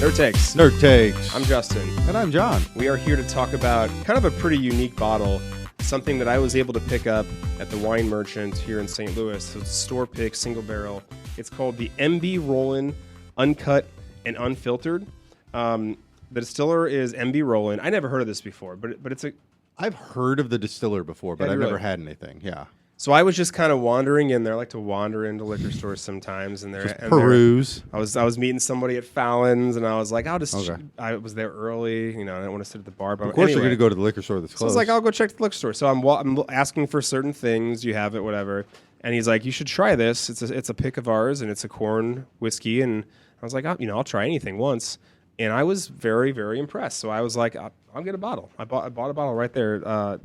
Nerd Takes. Nerd Takes. I'm Justin. And I'm John. We are here to talk about kind of a pretty unique bottle, something that I was able to pick up at the wine merchant here in St. Louis. So it's a store pick, single barrel. It's called the MB Roland Uncut and Unfiltered. The distiller is MB Roland. I never heard of this before, but it's a... I've heard of the distiller before, but I've never had anything. Yeah. So I was just kind of wandering in there. I like to wander into liquor stores sometimes, and there, peruse. I was meeting somebody at Fallon's, and I was like, Okay. I was there early, I didn't want to sit at the bar. But Of course, anyway, you're going to go to the liquor store that's closed. So I was like, I'll go check the liquor store. So I'm asking for certain things. You have it, whatever. And he's like, you should try this. It's a pick of ours, and it's a corn whiskey. And I was like, I'll try anything once. And I was very, very impressed. So I was like, I'll get a bottle. I bought a bottle right there.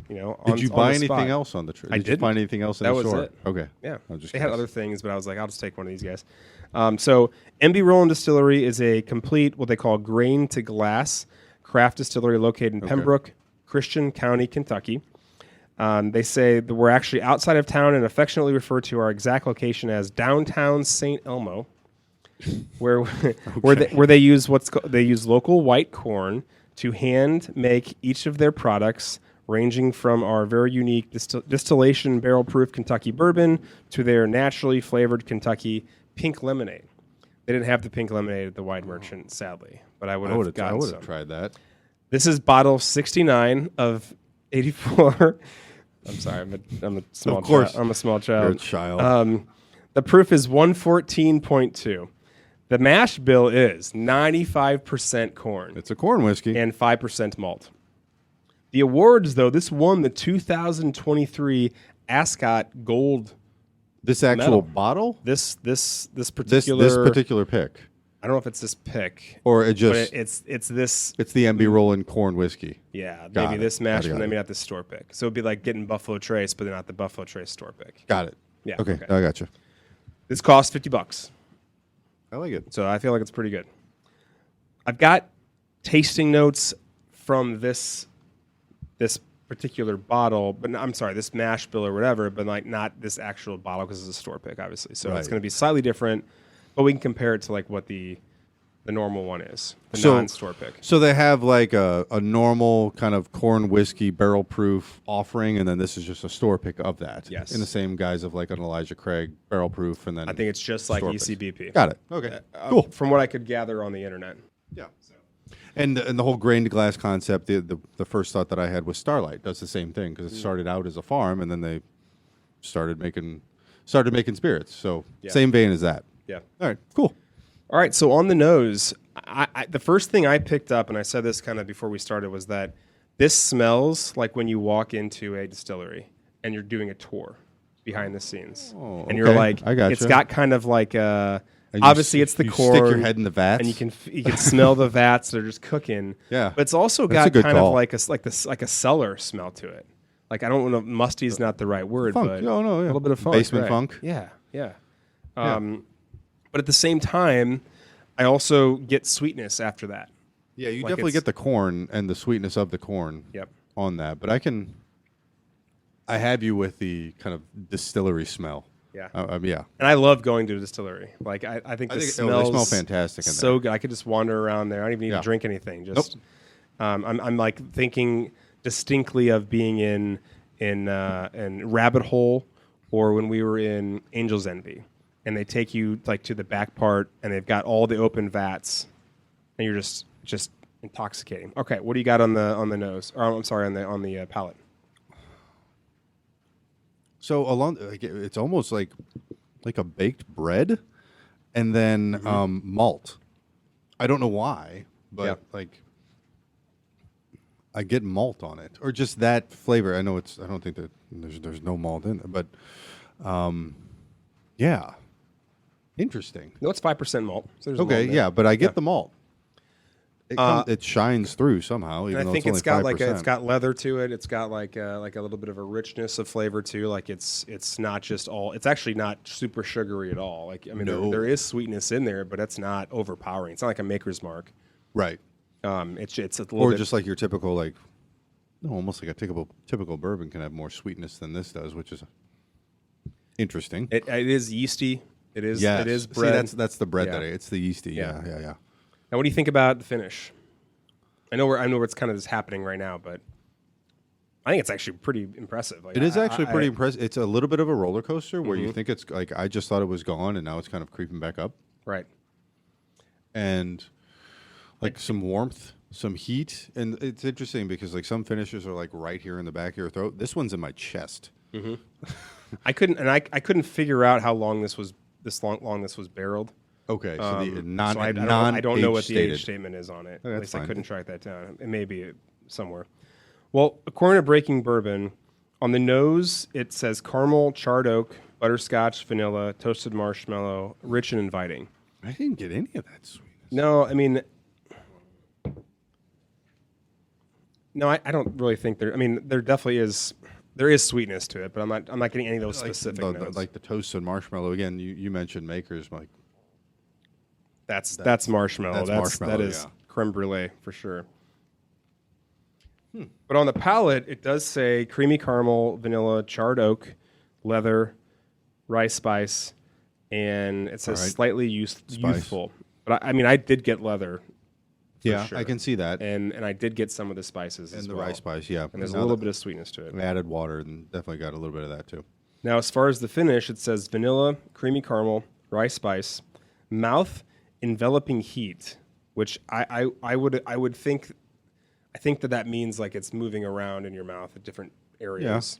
Did you buy anything else on the trip? Did you find anything else in the store? That was it. Okay. Yeah. They had other things, but I was like, I'll just take one of these guys. So MB Roland Distillery is a complete, what they call grain to glass craft distillery located in Pembroke, Christian County, Kentucky. They say that we're actually outside of town and affectionately refer to our exact location as downtown St. Elmo. Where they use local white corn to hand make each of their products, ranging from our very unique distillation barrel proof Kentucky bourbon to their naturally flavored Kentucky pink lemonade. They didn't have the pink lemonade at the wine merchant, sadly, but I would have tried that. This is bottle 69 of 84. I'm sorry, I'm a small child. I'm a small child. You're a child. The proof is 114.2. The mash bill is 95% corn. It's a corn whiskey. And 5% malt. The awards, though, this won the 2023 Ascot Gold This actual medal. bottle? This particular... This particular pick? I don't know if it's this pick. Or it just... It's this... It's the MB Roland corn whiskey. Yeah, Got maybe it. this mash, Got but it. maybe not this store pick. So it'd be like getting Buffalo Trace, but not the Buffalo Trace store pick. Got it. Yeah. Okay. I got you. This costs $50. I like it. So I feel like it's pretty good. I've got tasting notes from this particular bottle, but I'm sorry, this mash bill or whatever, but like not this actual bottle because it's a store pick, obviously. So it's going to be slightly different, but we can compare it to like what the normal one is, the non-store pick. So they have like a normal kind of corn whiskey barrel proof offering, and then this is just a store pick of that. Yes. In the same guise of like an Elijah Craig barrel proof, and then I think it's just like store picks. ECBP. Got it. Okay. Cool. From what I could gather on the internet. Yeah. And the whole grain to glass concept, the first thought that I had was Starlight does the same thing because it started out as a farm, and then they started making spirits. So same vein as that. Yeah. All right. Cool. All right, so on the nose, the first thing I picked up, and I said this kind of before we started, was that this smells like when you walk into a distillery and you're doing a tour behind the scenes. Oh, and you're like, I got it's you. got kind of like obviously it's the corn. Stick your head in the vats, and you can smell the vats that are just cooking. Yeah, but it's also That's got kind call. of like a cellar smell to it. Like I don't know, musty is not the right word, funk. but No, a little bit of funk, basement right. funk. Yeah. But at the same time, I also get sweetness after that. Yeah, you Like definitely it's- get the corn and the sweetness of the corn on that. But I have you with the kind of distillery smell. Yeah. Yeah. And I love going to a distillery. Like I think they smells smell fantastic in so there. good. I could just wander around there. I don't even need to drink anything. Just I'm like thinking distinctly of being in Rabbit Hole or when we were in Angel's Envy. And they take you like to the back part, and they've got all the open vats, and you're just intoxicating. Okay, what do you got on the nose? Or I'm sorry, on the palate. So it's almost like a baked bread, and then malt. I don't know why, but like I get malt on it, or just that flavor. I know I don't think that there's no malt in it, but yeah. Interesting. No, it's 5% malt. So there's Okay, malt in yeah, it. but I get the malt. It shines through somehow. Even And I though think it's got only 5%. it's got leather to it. It's got like a little bit of a richness of flavor too. Like it's not just all. It's actually not super sugary at all. Like I mean, there is sweetness in there, but it's not overpowering. It's not like a Maker's Mark. Right. It's a little Or bit, just like your typical almost like a typical bourbon can have more sweetness than this does, which is interesting. it is yeasty. It is. Yes. It is bread. See, that's the bread Yeah. it's the yeasty. Yeah. Now, what do you think about the finish? I know where it's kind of just happening right now, but I think it's actually pretty impressive. Like, It is actually pretty impressive. It's a little bit of a roller coaster where you think it's like I just thought it was gone, and now it's kind of creeping back up. Right. And like some warmth, some heat, and it's interesting because like some finishes are like right here in the back of your throat. This one's in my chest. I couldn't figure out how long this was long this was barreled. Okay, so the I don't know what the stated. age statement is on it. Oh, At that's least I fine. couldn't track that down. It may be somewhere. Well, according to Breaking Bourbon, on the nose it says caramel, charred oak, butterscotch, vanilla, toasted marshmallow, rich and inviting. I didn't get any of that sweetness. No, I mean, no, I don't really think there. I mean, there is sweetness to it, but I'm not getting any of those specific notes. Like the toasted marshmallow. Again, you mentioned Makers. Like That's marshmallow. That's marshmallow, That is yeah. creme brulee for sure. But on the palate, it does say creamy caramel, vanilla, charred oak, leather, rice spice, and it says All right. slightly youthful. But I mean, I did get leather. yeah, sure. I can see that. And I did get some of the spices And as the well. rice spice, yeah. And there's a Now little that bit of sweetness to it. I added water and definitely got a little bit of that too. Now, as far as the finish, it says vanilla, creamy caramel, rice spice, mouth enveloping heat, which I would think. I think that means like it's moving around in your mouth at different areas.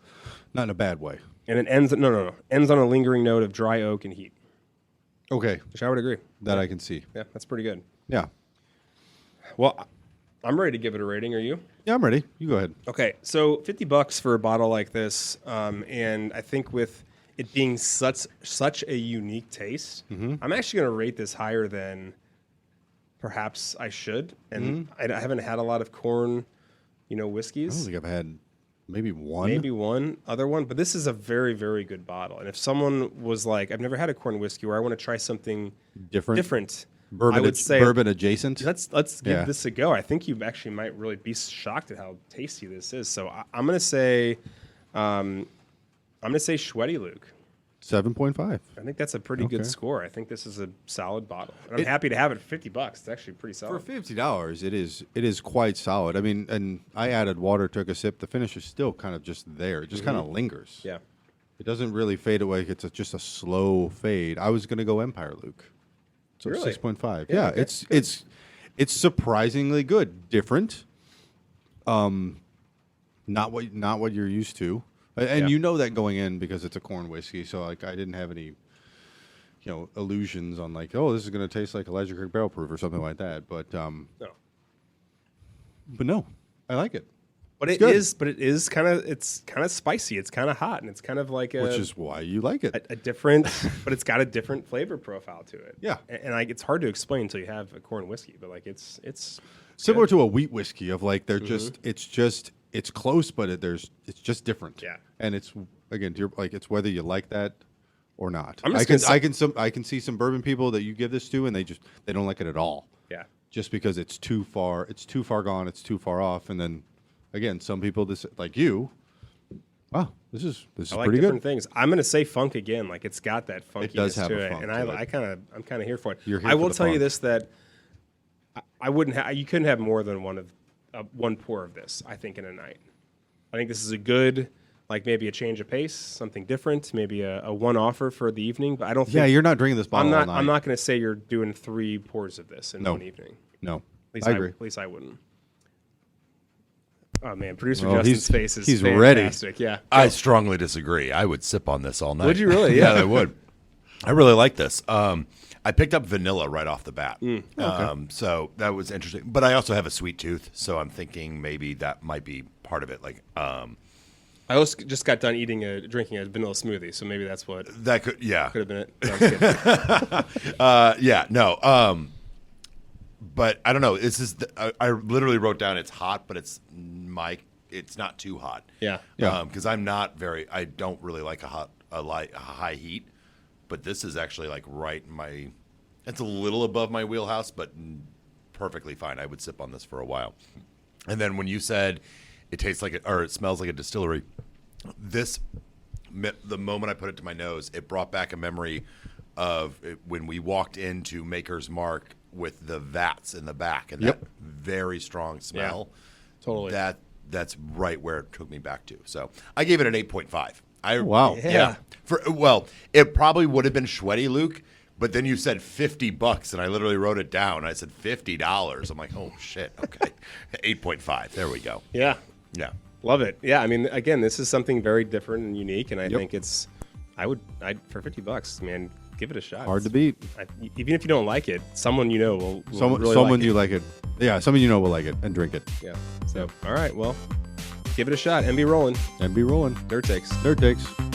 Not in a bad way. And it ends ends on a lingering note of dry oak and heat, Okay, which I would agree. that I can see. Yeah, that's pretty good. Yeah. Well, I'm ready to give it a rating. Are you? Yeah, I'm ready. You go ahead. Okay, so $50 for a bottle like this, and I think with it being such a unique taste, I'm actually going to rate this higher than perhaps I should. And I haven't had a lot of corn, I don't whiskeys. think I've had maybe one. Maybe one other one, but this is a very, very good bottle. And if someone was like, "I've never had a corn whiskey," or "I want to try something different. I Bourbon, would say bourbon adjacent. let's give Yeah. this a go. I think you actually might really be shocked at how tasty this is. So I'm gonna say, Schweddy Luke. 7.5. I think that's a pretty good Okay. score. I think this is a solid bottle. And I'm happy to have it for $50. It's actually pretty For solid. $50, it is quite solid. I mean, and I added water, took a sip. The finish is still kind of just there. It just kind of lingers. Yeah. It doesn't really fade away. It's just a slow fade. I was going to go Empire Luke. So Really? 6.5. Yeah, Yeah, okay. it's surprisingly good. Different. Not what you're used to. And Yeah. you know that going in because it's a corn whiskey. So like I didn't have any illusions on like, oh, this is going to taste like Elijah Craig Barrel Proof or something like that. But No. no, I like it. But It's it is kind of spicy. It's kind of hot, and it's kind of like Which is why you like it. a different, but it's got a different flavor profile to it. Yeah. And like it's hard to explain until you have a corn whiskey, but like it's Similar to a wheat whiskey of like they're it's close, but it's just different. Yeah. And it's again, it's whether you like that or not. I'm just I can see some bourbon people that you give this to and they don't like it at all. Yeah. Just because it's too far gone, it's too far off, and then again, some people like you. Wow, this is I like pretty different good. things. I'm gonna say funk again. Like it's got that funkiness does have to a it, funk and to it. I'm kind of here for it. You're here I for will the tell you funk. this that I wouldn't. You couldn't have more than one pour of this. I think in a night. I think this is a good, like maybe a change of pace, something different, maybe a one offer for the evening. But I don't think. Yeah, you're not drinking this bottle all night. I'm not going to say you're doing 3 pours of this in No. one evening. No, At least I agree. At least I wouldn't. Oh man, producer Oh, Justin's face is he's ready. fantastic. Yeah. I strongly disagree. I would sip on this all night. Would you really? Yeah, I would. I really like this. I picked up vanilla right off the bat. So that was interesting. But I also have a sweet tooth, so I'm thinking maybe that might be part of it. Like I also just got done drinking a vanilla smoothie, so maybe that's what that could could have been it. No, I'm just kidding. yeah, no. But I don't know. This is I literally wrote down it's hot, but it's not too hot. Yeah. Yeah. Because I don't really like a high heat, but this is actually like right in my. It's a little above my wheelhouse, but perfectly fine. I would sip on this for a while. And then when you said it tastes like it smells like a distillery, the moment I put it to my nose, it brought back a memory of when we walked into Maker's Mark with the vats in the back and Yep. that very strong smell. Totally. That's right where it took me back to. So I gave it an 8.5. Wow. Yeah. It probably would have been sweaty, Luke, but then you said $50 and I literally wrote it down. I said $50. I'm like, oh shit. Okay. 8.5. There we go. Yeah. Yeah. Love it. Yeah. I mean, again, this is something very different and unique, and I think I'd for $50, man, give it a shot. Hard to beat. Even if you don't like it, someone you know will Someone really someone like you it. like it. Yeah, someone you know will like it and drink it. Yeah. So, all right. Well, give it a shot. MB Roland. And be rolling. Nerd Takes. Nerd takes.